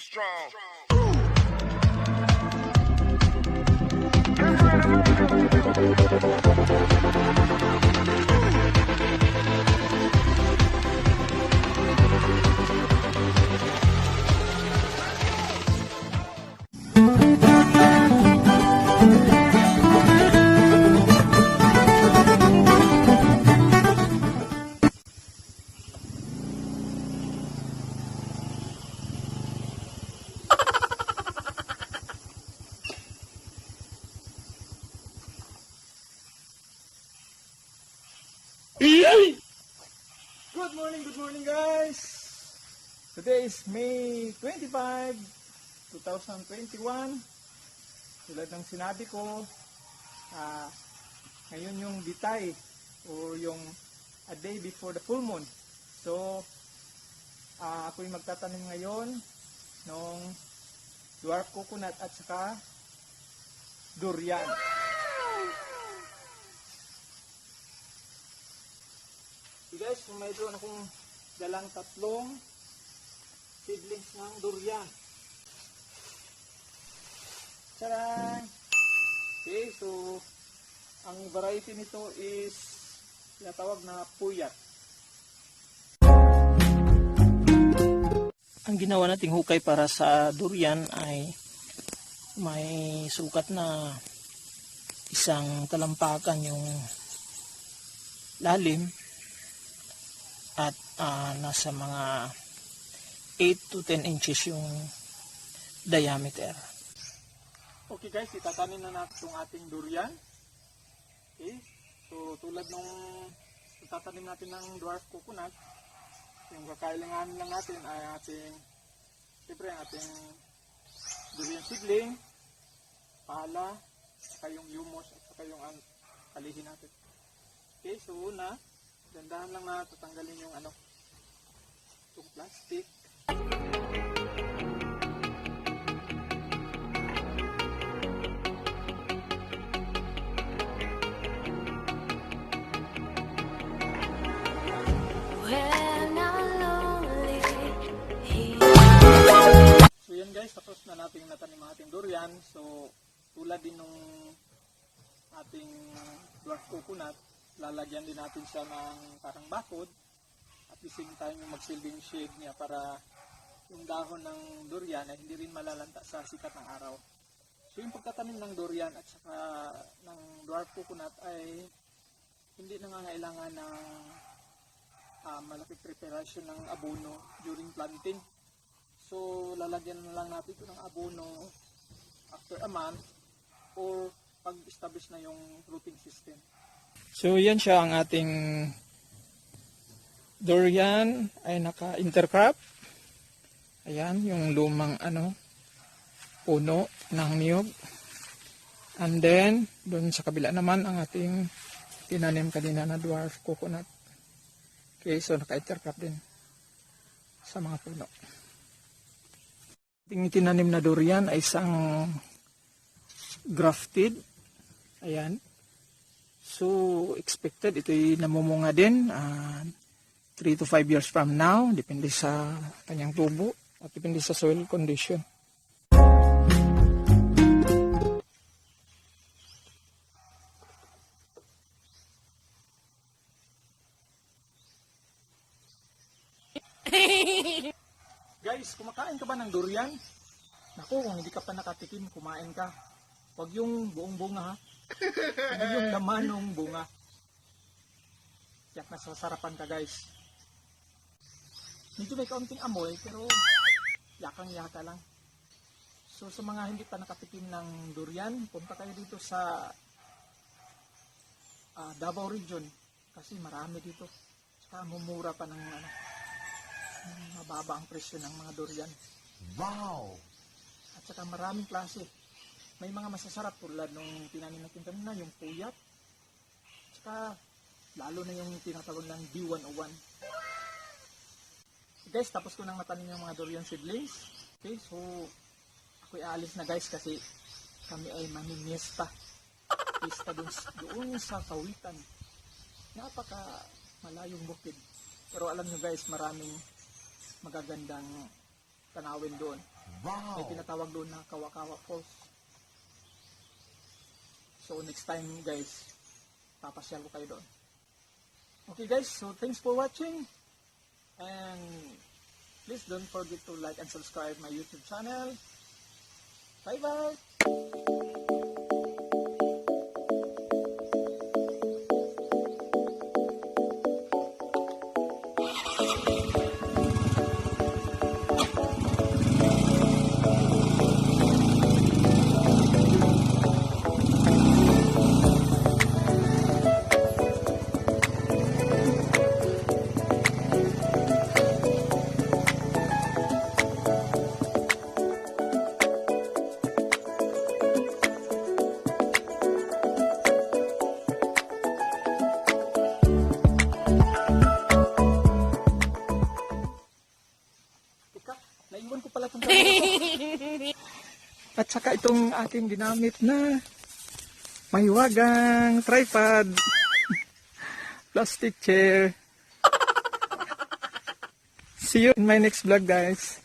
strong. Good morning guys! Today is May 25, 2021. Tulad ng sinabi ko, ngayon yung bitay o yung a day before the full moon. So, ako'y magtatanim ngayon ng dwarf coconut at saka durian. So guys, mayroon akong dalang tatlong seedlings ng durian. Tcharan! Okay, so ang variety nito is tinatawag na puyat. Ang ginawa nating hukay para sa durian ay may sukat na isang talampakan yung lalim at nasa mga 8 to 10 inches yung diameter. Okay guys, itatanim na natin itong ating durian. Okay, so tulad nung itatanim natin ng dwarf coconut, yung kakailanganin lang natin ay siyempre ating durian seedling, pala, saka yung humus at saka yung kalihin natin. Okay, so una, dandahan lang na tatanggalin yung itong plastic. So yan guys, tapos na natin natanim ang ating durian. So tulad din nung ating dwarf coconut, lalagyan din natin siya ng parang bakod at the same time yung magsilbing shade niya para yung dahon ng durian ay hindi rin malalanta sa sikat ng araw. So yung pagtatanim ng durian at saka ng dwarf coconut ay hindi nangangailangan ng malaking preparation ng abono during planting. So lalagyan na lang natin ito ng abono after a month or pag-establish na yung rooting system. So yan siya ang ating durian ay naka-intercrop. Ayan yung lumang puno ng niyog. And then doon sa kabila naman ang ating tinanim kanina na dwarf coconut. Okay, so naka-intercrop din sa mga puno. Ating tinanim na durian ay isang grafted. Ayan. So, expected ito'y namumunga din 3 to 5 years from now. Depende sa kanyang tubo at depende sa soil condition. Guys, kumakain ka ba ng durian? Naku, kung hindi ka pa nakatikim, kumain ka. Huwag yung buong bunga ha. Hindi yung laman ng bunga. Tiyak na sasarapan ka guys. Medyo may kaunting amoy pero yakang-yaka lang. So sa mga hindi pa nakatikim ng durian, punta kayo dito sa Davao region kasi marami dito. Saka mumura pa ng mababa ang presyo ng mga durian. Wow! At saka maraming klase. May mga masasarap tulad nung tinanim natin kanina, yung puyat. Saka lalo na yung tinatawag ng D101. Guys, tapos ko nang matanim yung mga durian seedlings. Okay, so ako'y aalis na guys kasi kami ay mamimiesta. Pista doon sa Kawitan. Napaka malayong bukid. Pero alam nyo guys, maraming magagandang tanawin doon. Wow. May tinatawag doon na Kawa-Kawa Falls. So next time guys, papasyal ko kayo doon. Okay guys, so thanks for watching. And please don't forget to like and subscribe my YouTube channel. Bye bye! Teka, naiwan ko pala itong camera ko. At saka itong aking ginamit na mahiwagang tripod. Plastic chair. See you in my next vlog guys.